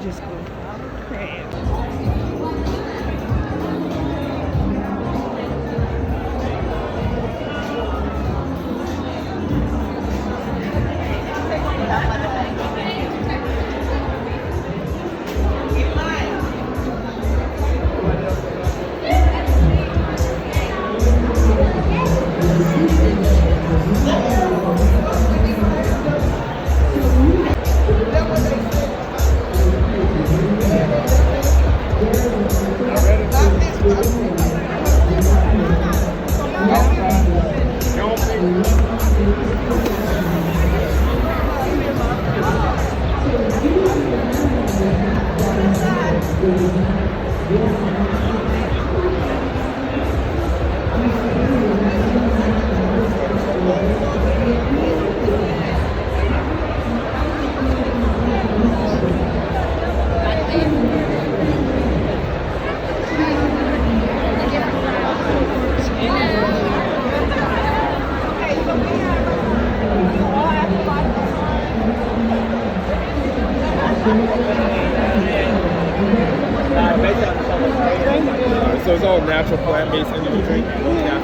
just go. Okay. So it's all natural plant-based energy drink. Yeah.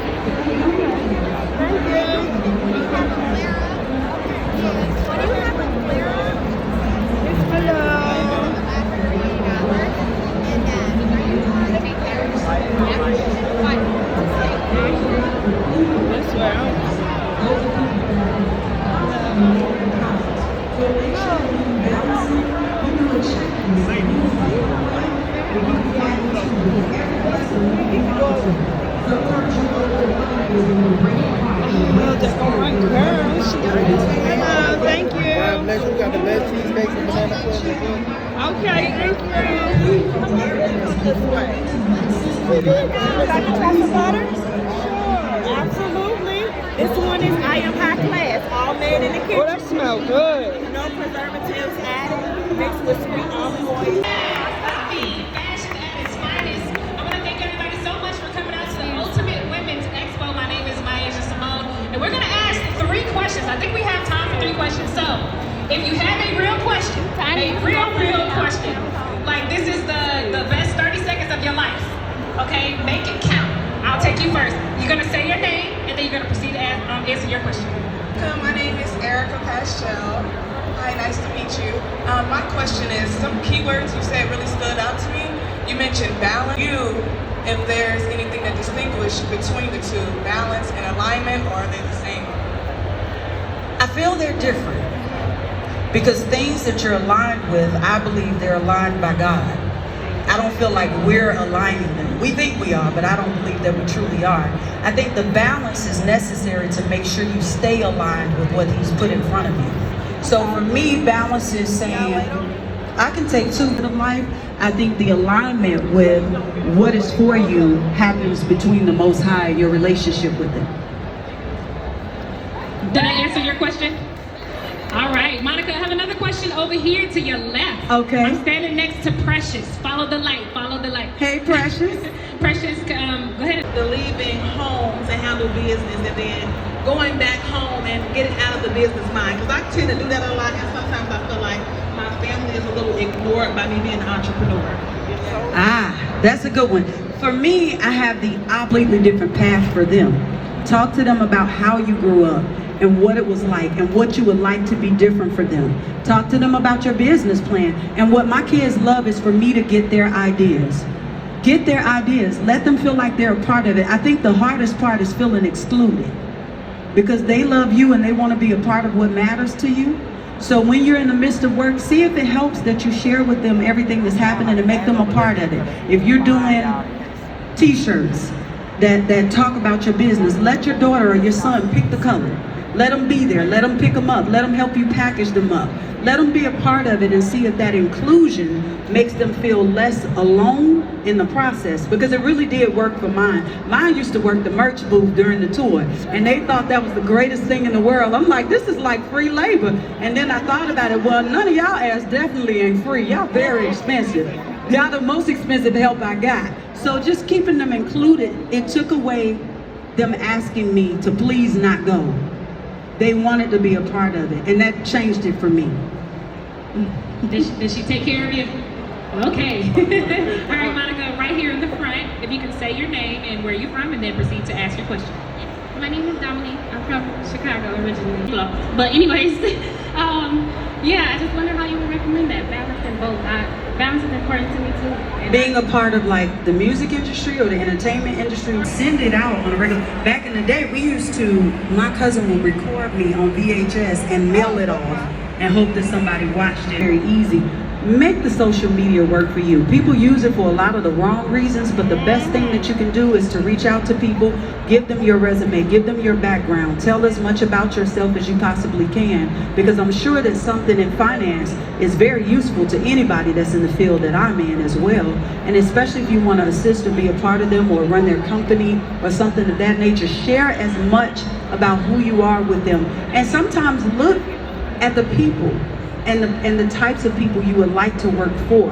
Hello, thank you. We got the best cheesecakes and banana pudding. Okay, thank you. Would you like to try some butter? Sure, absolutely. This one is I Am High Class, all made in the kitchen. Oh, that smells good. No preservatives added, mixed with sweet olive oil. Fashion at its finest. I want to thank everybody so much for coming out to the Ultimate Women's Expo. My name is Maya Simone, and we're going to ask 3 questions. I think we have time for 3 questions. So, if you have a real question, like this is the best 30 seconds of your life, okay? Make it count. I'll take you first. You're going to say your name, and then you're going to proceed to answer your question. My name is Erica Paschel. Hi, nice to meet you. My question is, some keywords you said really stood out to me. You mentioned balance. If there's anything that distinguishes between the two, balance and alignment, or are they the same? I feel they're different because things that you're aligned with, I believe they're aligned by God. I don't feel like we're aligning them. We think we are, but I don't believe that we truly are. I think the balance is necessary to make sure you stay aligned with what He's put in front of you. So for me, balance is saying, I can take 2 of life. I think the alignment with what is for you happens between the Most High and your relationship with Him. Did I answer your question? All right, Monica, I have another question over here to your left. Okay. I'm standing next to Precious. Follow the light, follow the light. Hey, Precious. Precious, go ahead. The leaving home to handle business and then going back home and getting out of the business mind. Because I tend to do that a lot, and sometimes I feel like my family is a little ignored by me being an entrepreneur. That's a good one. For me, I have the completely different path for them. Talk to them about how you grew up and what it was like and what you would like to be different for them. Talk to them about your business plan. And what my kids love is for me to get their ideas. Get their ideas. Let them feel like they're a part of it. I think the hardest part is feeling excluded because they love you and they want to be a part of what matters to you. So when you're in the midst of work, see if it helps that you share with them everything that's happening and make them a part of it. If you're doing t-shirts that talk about your business, let your daughter or your son pick the color. Let them be there. Let them pick them up. Let them help you package them up. Let them be a part of it and see if that inclusion makes them feel less alone in the process, because it really did work for mine. Mine used to work the merch booth during the tour, and they thought that was the greatest thing in the world. I'm like, this is like free labor. And then I thought about it, well, none of y'all ass definitely ain't free. Y'all very expensive. Y'all the most expensive help I got. So just keeping them included, it took away them asking me to please not go. They wanted to be a part of it, and that changed it for me. Did she take care of you? Okay. All right, Monica, right here in the front, if you can say your name and where you're from, and then proceed to ask your question. My name is Dominique. I'm from Chicago originally. But anyways, yeah, I just wonder how you would recommend that, balancing both. Balance is important to me too. And Being a part of like the music industry or the entertainment industry, send it out on a regular. Back in the day, we used to, my cousin would record me on VHS and mail it off and hope that somebody watched it. Very easy. Make the social media work for you. People use it for a lot of the wrong reasons, but the best thing that you can do is to reach out to people, give them your resume, give them your background, tell as much about yourself as you possibly can, because I'm sure that something in finance is very useful to anybody that's in the field that I'm in as well, and especially if you want to assist or be a part of them or run their company or something of that nature, share as much about who you are with them, and sometimes look at the people and the types of people you would like to work for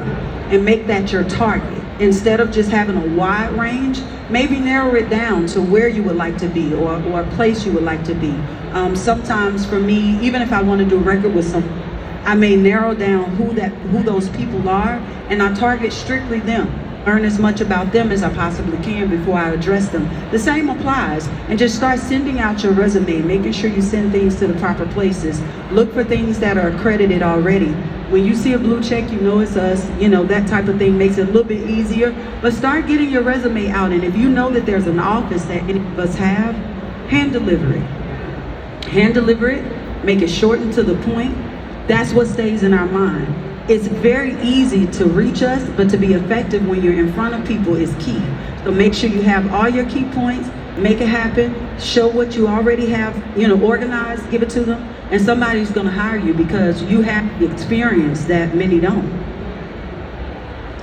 and make that your target. Instead of just having a wide range, maybe narrow it down to where you would like to be or a place you would like to be. Sometimes for me, even if I want to do a record with some, I may narrow down who those people are, and I target strictly them. Learn as much about them as I possibly can before I address them. The same applies, and just start sending out your resume, making sure you send things to the proper places. Look for things that are accredited already. When you see a blue check, you know it's us, you know, that type of thing makes it a little bit easier, but start getting your resume out, and if you know that there's an office that any of us have, hand deliver it. Hand deliver it, make it short and to the point. That's what stays in our mind. It's very easy to reach us, but to be effective when you're in front of people is key. So make sure you have all your key points, make it happen, show what you already have, organized, give it to them, and somebody's gonna hire you because you have the experience that many don't.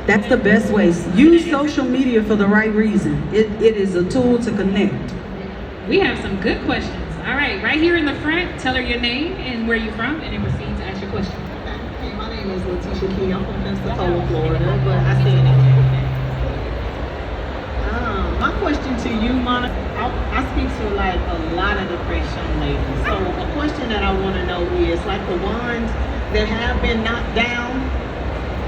That's the best way. Use social media for the right reason. It is a tool to connect. We have some good questions. All right here in the front, tell her your name and where you're from, and then proceed to ask your question. Hey, my name is Letitia Key. I'm from Pensacola, Florida, but I stay in Atlanta. My question to you, Monica, I speak to like a lot of depressed young ladies. So a question that I want to know is like the ones that have been knocked down.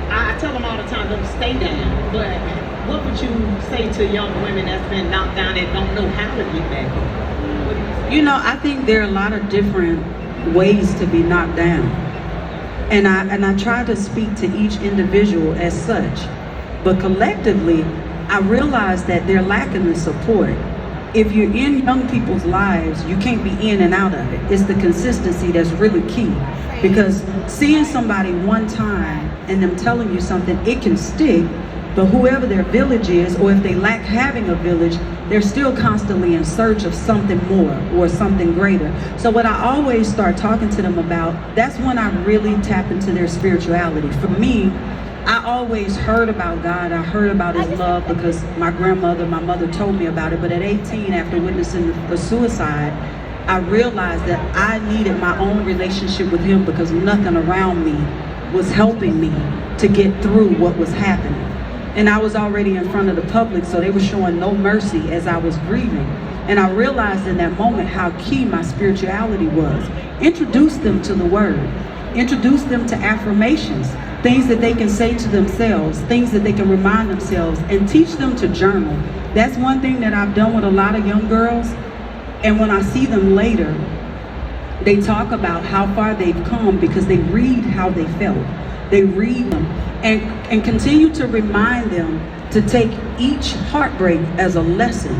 I tell them all the time, don't stay down. But what would you say to young women that's been knocked down and don't know how to get back up? I think there are a lot of different ways to be knocked down. And I try to speak to each individual as such. But collectively, I realize that they're lacking the support. If you're in young people's lives, you can't be in and out of it. It's the consistency that's really key. Because seeing somebody one time and them telling you something, it can stick, but whoever their village is, or if they lack having a village, they're still constantly in search of something more or something greater. So what I always start talking to them about, that's when I really tap into their spirituality. For me, I always heard about God. I heard about his love because my mother told me about it. But at 18, after witnessing a suicide, I realized that I needed my own relationship with him because nothing around me was helping me to get through what was happening. And I was already in front of the public, so they were showing no mercy as I was grieving. And I realized in that moment how key my spirituality was. Introduce them to the word. Introduce them to affirmations, things that they can say to themselves, things that they can remind themselves, and teach them to journal. That's one thing that I've done with a lot of young girls. And when I see them later, they talk about how far they've come because they read how they felt. They read them and continue to remind them to take each heartbreak as a lesson.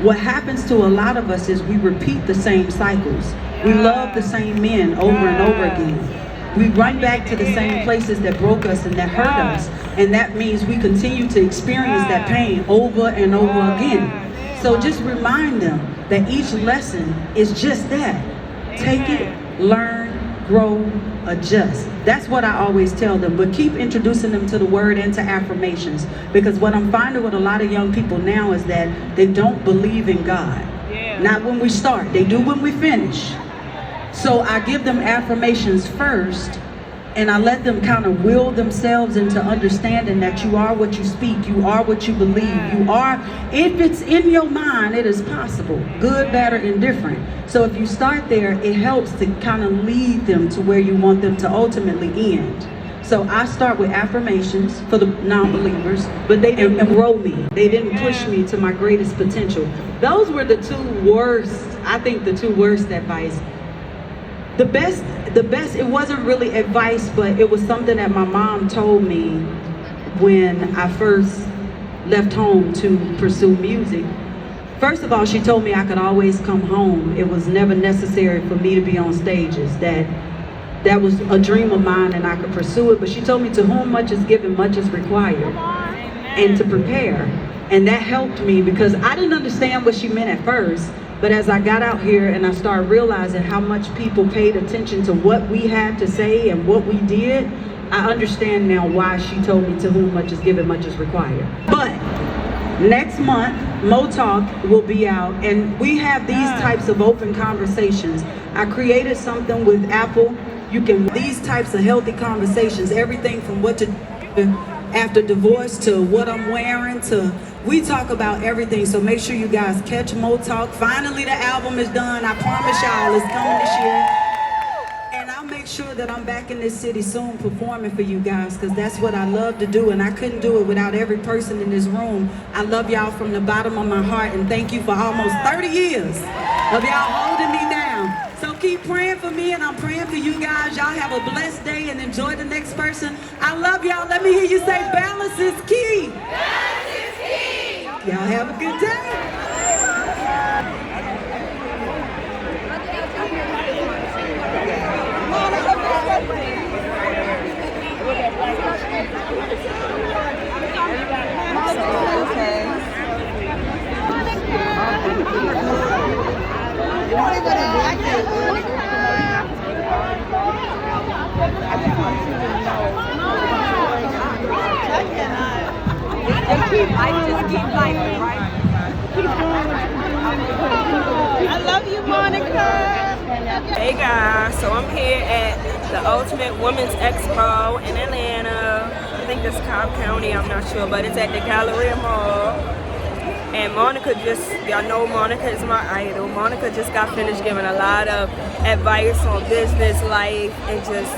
What happens to a lot of us is we repeat the same cycles. We love the same men over and over again. We run back to the same places that broke us and that hurt us. And that means we continue to experience that pain over and over again. So just remind them that each lesson is just that. Take it, learn, grow, adjust. That's what I always tell them. But keep introducing them to the word and to affirmations. Because what I'm finding with a lot of young people now is that they don't believe in God. Not when we start. They do when we finish. So I give them affirmations first, and I let them kind of will themselves into understanding that you are what you speak, you are what you believe, you are, if it's in your mind, it is possible, good, bad, or indifferent. So if you start there, it helps to kind of lead them to where you want them to ultimately end. So I start with affirmations for the non-believers, but they didn't grow me. They didn't push me to my greatest potential. Those were the two worst, I think the two worst advice. The best, it wasn't really advice, but it was something that my mom told me when I first left home to pursue music. First of all, she told me I could always come home. It was never necessary for me to be on stages. That was a dream of mine and I could pursue it. But she told me to whom much is given, much is required. And to prepare. And that helped me because I didn't understand what she meant at first. But as I got out here and I started realizing how much people paid attention to what we had to say and what we did, I understand now why she told me to whom much is given, much is required. But next month, Mo Talk will be out, and we have these types of open conversations. I created something with Apple. You can, these types of healthy conversations, everything from what to do after divorce to what I'm wearing to, we talk about everything. So make sure you guys catch Mo Talk. Finally, the album is done. I promise y'all it's coming this year. And I'll make sure that I'm back in this city soon performing for you guys because that's what I love to do and I couldn't do it without every person in this room. I love y'all from the bottom of my heart and thank you for almost 30 years of y'all holding me down. So keep praying for me and I'm praying for you guys. Y'all have a blessed day and enjoy the next person. I love y'all. Let me hear you say balance is key. Balance is key. Y'all have a good day. I love you, Monica. Hey guys, so I'm here at the Ultimate Women's Expo in Atlanta. I think it's Cobb County, I'm not sure, but it's at the Galleria Mall. And Monica just, y'all know Monica is my idol. Monica just got finished giving a lot of advice on business, life, and just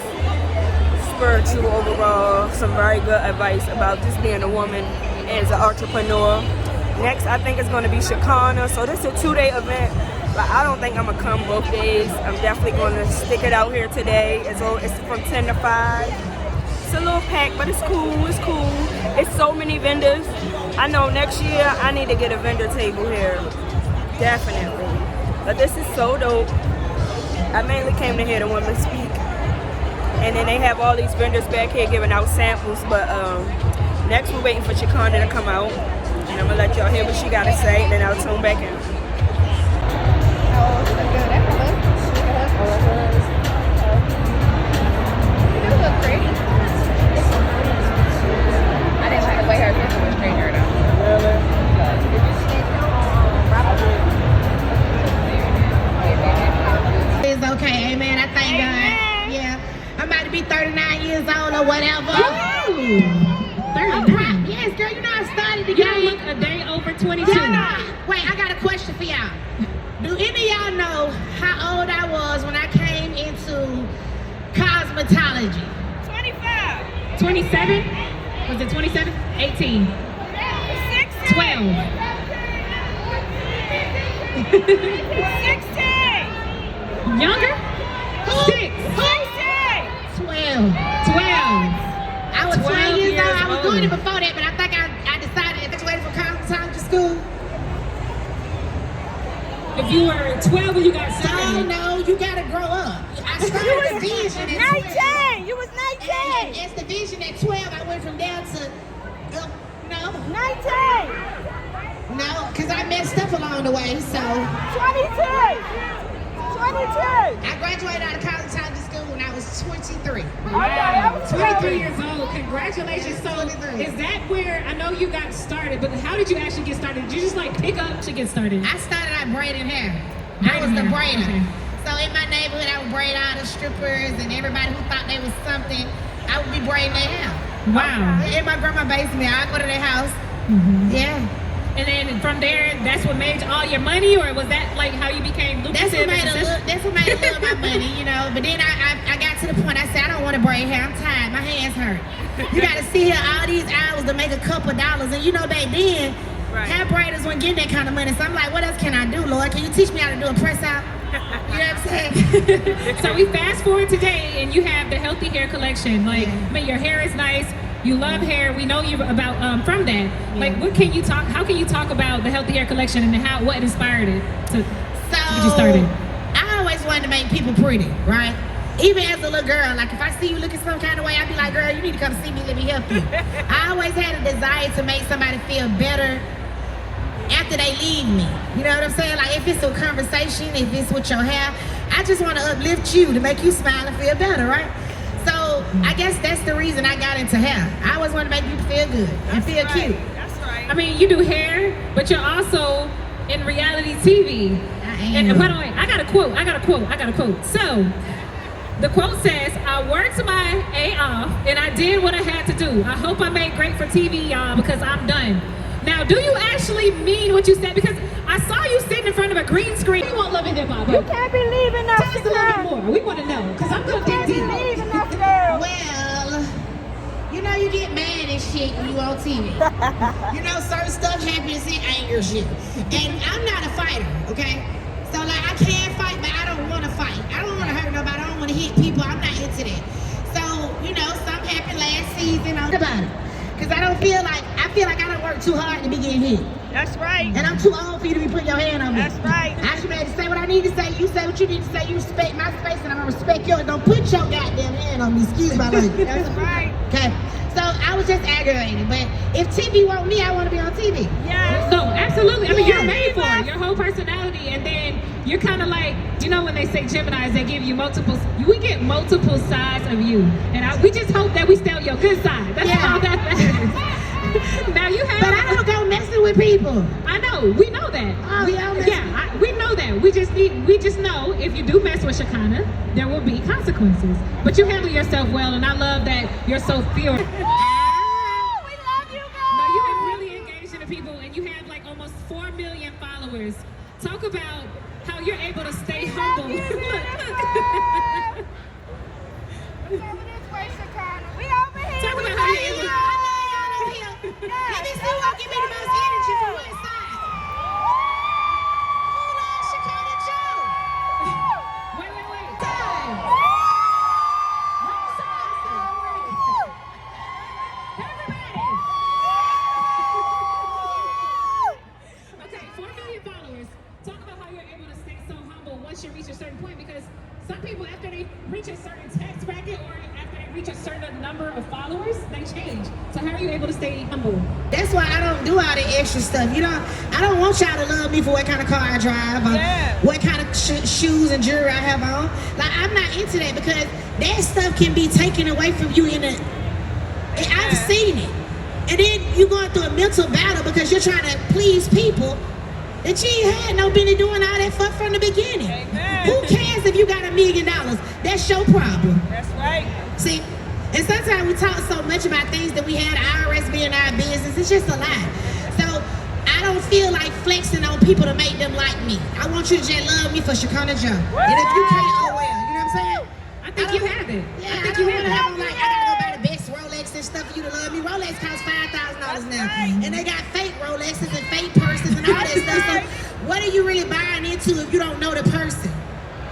spiritual overall. Some very good advice about just being a woman as an entrepreneur. Next, I think it's going to be Shekinah. So this is a 2-day event. But I don't think I'm going to come both days. I'm definitely going to stick it out here today. It's from 10 to 5. It's a little packed, but it's cool. It's cool. It's so many vendors. I know next year I need to get a vendor table here. Definitely. But this is so dope. I mainly came to hear the women speak. And then they have all these vendors back here giving out samples. But next we're waiting for Shekinah to come out. And I'm going to let y'all hear what she got to say. And then I'll tune back in. It's okay, amen. I thank God. Yeah, I'm about to be 39 years old or whatever. Ooh, 39. Yes, girl, you know I started the You game. look a day over 22. Wait, I got a question for y'all. Do any of y'all know how old I was when I came into cosmetology? 25. 27? Was it 27? 18. 12. 16. Younger? 6. 12. 12. I was 12 years old. I was doing it old. before that, but I think I decided to graduate from cosmetology school. If you were 12 when you got started. No, you gotta grow up. I started the vision at 19. You was 19. 12. As the vision at 12, I went from down to no. 19. No, because I messed up along the way, so. 22. 22. I graduated out of cosmetology school when I was 23. Wow. 23 years old. Congratulations. So 23. is that where, I know you got started, but how did you actually get started? Did you just like pick up to get started? I started out braiding hair. I was the braider. Okay. So in my neighborhood, I would braid all the strippers and everybody who thought they was something. I would be braiding their hair. Wow. In my grandma's basement, I go to their house. Yeah. And then from there, that's what made all your money, or was that like how you became lucrative? That's what made a little of my money, you know. But then I got to the point, I said, I don't want to braid hair. I'm tired. My hands hurt. You gotta sit here all these hours to make a couple dollars. And you know back then, hair braiders weren't getting that kind of money. So I'm like, what else can I do, Lord? Can you teach me how to do a press out? You know what I'm saying? So we fast forward today and you have the healthy hair collection. Like, I mean, your hair is nice. You love hair. We know you about from that. Like, what can you talk? How can you talk about the healthy hair collection and what inspired it to get you started? I always wanted to make people pretty, right? Even as a little girl, like if I see you looking some kind of way, I'd be like, girl, you need to come see me, let me help you. I always had a desire to make somebody feel better after they leave me. You know what I'm saying? Like if it's a conversation, if it's with your hair, I just want to uplift you to make you smile and feel better, right? So I guess that's the reason I got into hair. I always want to make people feel good and feel cute. That's right. I mean, you do hair, but you're also in reality TV. I am. And by the way, I got a quote. So the quote says, I worked my A off and I did what I had to do. I hope I made great for TV, y'all, because I'm done. Now, do you actually mean what you said? Because I saw you sitting in front of a green screen. You want Love and Hip Hop. You can't be leaving us, Tell us a little bit more. We want to know, because I'm going to dig deep. leaving us, girl. Well, you know you get mad and shit when you on TV. You know certain stuff happens and angers you. And I'm not a fighter, okay? So like I can fight, but I don't want to fight. I don't want to hurt nobody. I don't want to hit people. I'm not into that. So, you know, something happened last season. I'm about it. Because I feel like I don't work too hard to be getting hit. That's right. And I'm too old for you to be putting your hand on me. That's right. I should be able to say what I need to say. You say what you need to say. You respect my space and I'm going to respect yours. Don't put your goddamn hand on me. Excuse my language. That's right. Okay. So I was just aggravated. But if TV want me, I want to be on TV. Yes. No, absolutely. I mean, Yeah. you're made for it. Your whole personality. And then you're kind of like, you know when they say Geminis, they give you multiple, we get multiple sides of you. And we just hope that we stay on your good side. That's all that matters. Now you have. But I don't go messing with people. I know. We know that. Oh, We know that. We just know if you do mess with Shekinah, there will be consequences. But you handle yourself well, and I love that you're so fearless. We love you, girl. No, you have really engaged in the people, and you have like almost 4 million followers. Talk about how you're able to stay humble. We over this way, Shekinah. We over here. Talk about how you're able. Let me see who give me the most energy from what side. Hold on, Shekinah Joe. Wait. Time. Wrong side. Everybody. Okay, 4 million followers. Talk about how you're able to stay so humble once you reach a certain point, because some people, after they reach a certain tax bracket or after they reach a certain number of followers, they change. So how are you able to stay humble? That's why I don't do all the extra stuff. You know, I don't want y'all to love me for what kind of car I drive or what kind of shoes and jewelry I have on. Like, I'm not into that because that stuff can be taken away from you I've seen it. And then you're going through a mental battle because you're trying to please people that you ain't had no business doing all that fuck from the beginning. Amen. Who cares if you got $1 million? That's your problem. That's right. See, and sometimes we talk so much about things that we had IRS being our business. It's just a lie. So I don't feel like flexing on people to make them like me. I want you to just love me for Shekinah Joe. And if you can't, oh well. You know what I'm saying? I think you have it. Yeah, I think you have it. Like, I gotta go buy the best Rolex and stuff for you to love me. Rolex costs $5,000 now. And they got fake Rolexes and fake purses and all that stuff. So what are you really buying into if you don't know the person?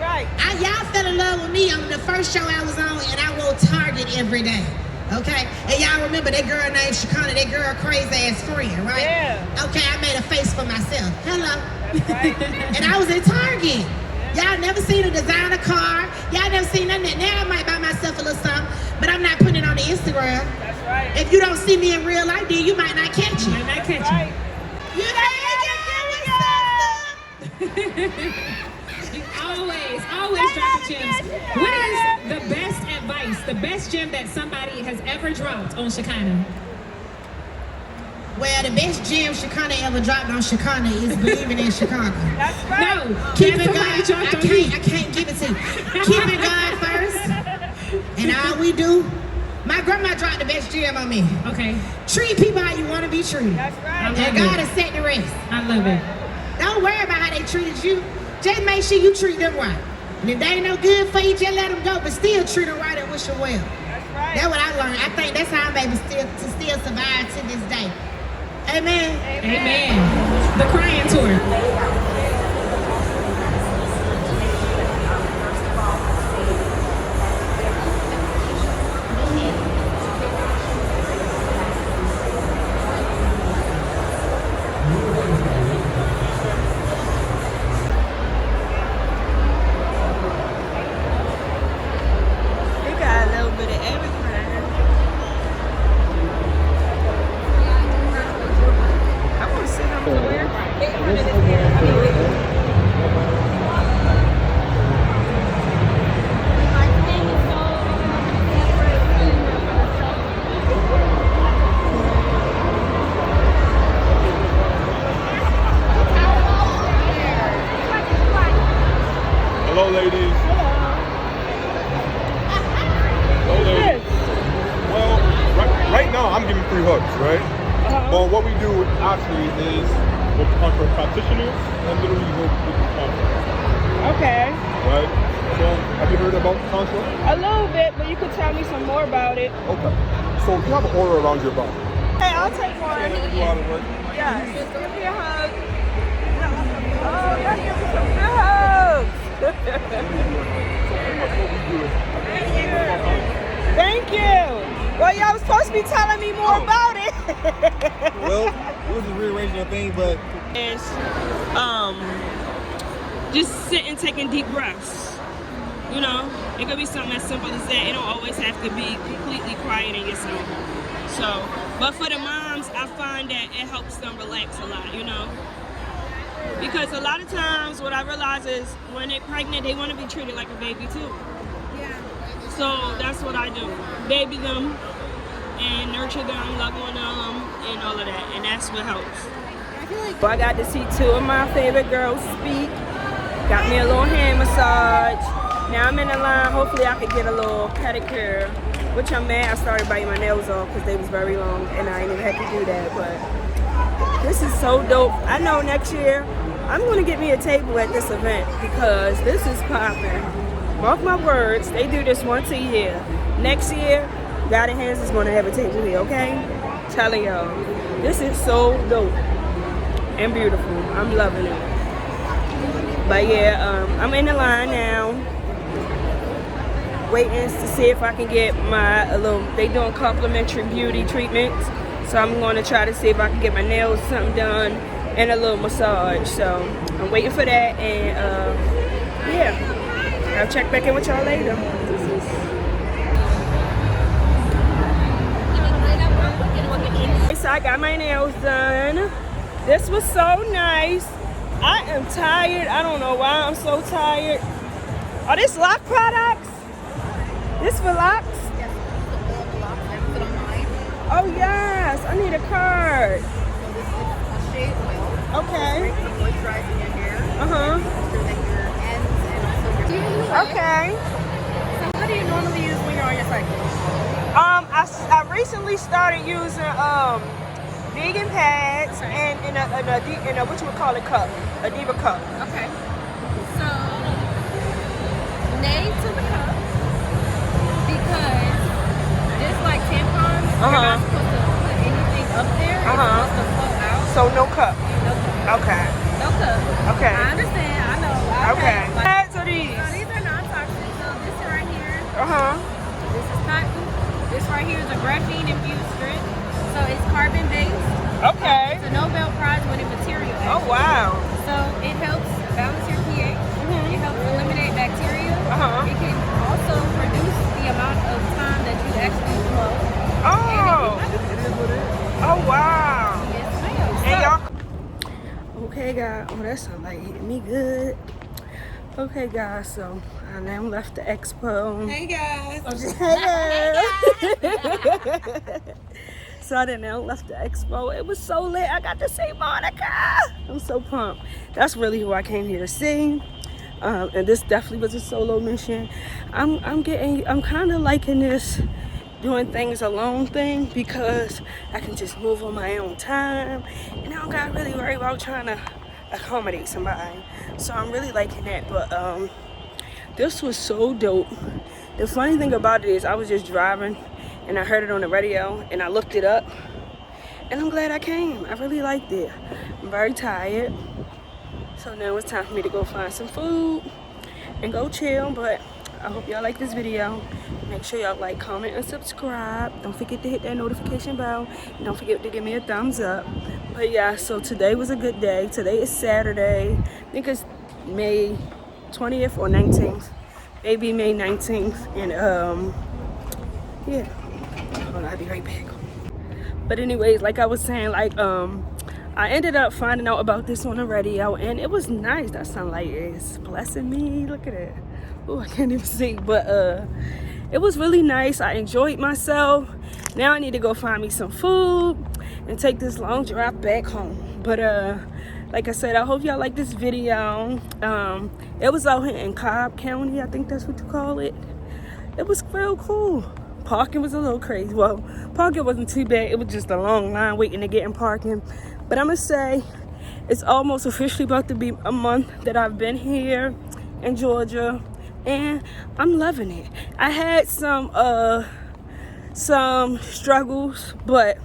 Right. Y'all fell in love with me on the first show I was on, and I wore Target every day. Okay? And y'all remember that girl named Shekinah, that girl crazy ass friend, right? Yeah. Okay, I made a face for myself. Hello. That's right. And I was in Target. Y'all never seen a designer car. Y'all never seen nothing. Now I might buy myself a little something, but I'm not putting it on the Instagram. That's right. If you don't see me in real life, then you might not catch it. Might not catch Right. You always dropping gems. What is the best advice, the best gem that somebody has ever dropped on Shekinah? Well, the best gem Shekinah ever dropped on Shekinah is believing in Shekinah. That's right. No, Keeping somebody God, dropped on you. I can't give it to you. Keeping God first, and all we do. My grandma dropped the best gem on me. Okay, Treat people how you want to be treated. That's right. And God has set the rest. I love it. Don't worry about how they treated you. Just make sure you treat them right. And if they ain't no good for you, just let them go. But still treat them right and wish them well. That's right. That's what I learned. I think that's how I'm able to still survive to this day. Amen. Amen. The crying tour. They got a little bit of everything. I want to sit on the where? 800 is there. Hello, ladies. Hello, ladies. Well, right now I'm giving free hugs, right? But what we do actually is we'll contract practitioners and literally work with the contract. Okay. Right? So, have you heard about contract? A little bit, but you could tell me some more about it. Okay. So, you have an aura around your body. Hey, I'll take one. Can I do all the work? Yes. Give me a hug. Oh, yeah, give me some good hugs. So, pretty much what we do is Thank you. Well, y'all was supposed to be telling me more about it. well, we was just rearranging the thing, but It's just sitting, taking deep breaths. You know, it could be something as simple as that. It don't always have to be completely quiet in yourself. So, but for the moms, I find that it helps them relax a lot, you know. Because a lot of times what I realize is when they're pregnant, they want to be treated like a baby too. So that's what I do. Baby them and nurture them, love on them, and all of that. And that's what helps. Well, I got to see two of my favorite girls speak. Got me a little hand massage. Now I'm in the line. Hopefully I could get a little pedicure, which I'm mad I started biting my nails off because they was very long and I ain't even had to do that. But this is so dope. I know next year I'm going to get me a table at this event because this is popping. Mark my words, they do this once a year. Next year, God in Hands is going to have a table here, okay? Telling y'all, this is so dope and beautiful. I'm loving it. But yeah, I'm in the line now, waiting to see if I can get my they doing complimentary beauty treatments. So I'm going to try to see if I can get my nails something done and a little massage. So I'm waiting for that, and yeah. I'll check back in with y'all later. So I got my nails done. This was so nice. I am tired. I don't know why I'm so tired. Are these lock products? This for locks? Oh yes, I need a card. Okay. Okay. So what do you normally use when you're on your cycle? I recently started using vegan pads and in a what you would call a cup, a diva cup. Okay. So, nay to the cup because just like tampons, you're not supposed to put anything up there. It's supposed to flow out. So no cup. No cup. Okay. No cup. Okay. I understand. I know. Okay. Like, Pads are these? so these are non-toxic. So this right here. This is cotton. This right here is a graphene infused strip. So it's carbon based. Okay. It's a Nobel Prize winning material. Oh wow. So it helps balance your pH. It helps eliminate bacteria. It can also reduce the amount of time that you actually flow. Oh. Oh wow. Yes, ma'am. And y'all. Okay, guys. Oh, that sounds like hitting me good. Okay, guys. So I now left the expo. Hey guys. So I now left the expo. It was so lit. I got to see Monica. I'm so pumped. That's really who I came here to see. And this definitely was a solo mission. I'm kind of liking this doing things alone thing because I can just move on my own time and I don't gotta really worry about trying to accommodate somebody. So I'm really liking that. But this was so dope. The funny thing about it is I was just driving and I heard it on the radio and I looked it up, and I'm glad I came. I really liked it. I'm very tired, so now it's time for me to go find some food and go chill. But I hope y'all like this video. Make sure y'all like, comment, and subscribe. Don't forget to hit that notification bell. And don't forget to give me a thumbs up. But yeah, so today was a good day. Today is Saturday. I think it's May 20th or 19th. Maybe May 19th. And yeah. Hold on, I'll be right back. But anyways, like I was saying, like I ended up finding out about this on the radio, and it was nice. That sunlight is blessing me. Look at it. Oh, I can't even see. But it was really nice. I enjoyed myself. Now I need to go find me some food and take this long drive back home. But like I said, I hope y'all like this video. It was out here in Cobb County, I think that's what you call it. It was real cool. Parking was a little crazy. Well, parking wasn't too bad. It was just a long line waiting to get in parking. But I'm gonna say it's almost officially about to be a month that I've been here in Georgia, and I'm loving it. I had some struggles, but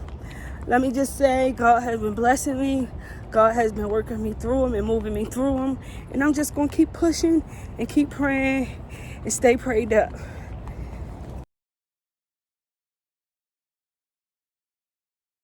let me just say God has been blessing me. God has been working me through them and moving me through them, and I'm just gonna keep pushing and keep praying and stay prayed up.